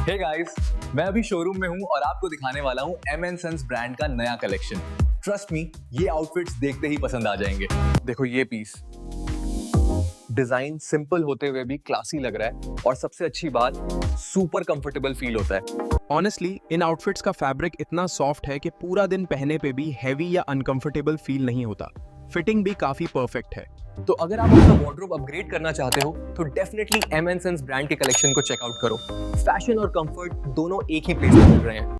Hey guys, मैं अभी showroom में हूँ और आपको दिखाने वाला हूँ एम एंड सन्स ब्रांड का नया कलेक्शन। ट्रस्ट मी, ये आउटफिट्स देखते ही पसंद आ जाएंगे। देखो ये पीस, डिजाइन सिंपल होते हुए भी क्लासी लग रहा है और सबसे अच्छी बात, सुपर कंफर्टेबल फील होता है। ऑनेस्टली इन आउटफिट्स का फैब्रिक इतना सॉफ्ट है कि पूरा दिन पहने पे भी हैवी या अनकंफर्टेबल फील नहीं होता। फिटिंग भी काफी परफेक्ट है। तो अगर आप अपना वार्डरोब अपग्रेड करना चाहते हो तो definitely M and Sons brand के कलेक्शन को चेकआउट करो। फैशन और कंफर्ट दोनों एक ही प्लेस में मिल रहे हैं।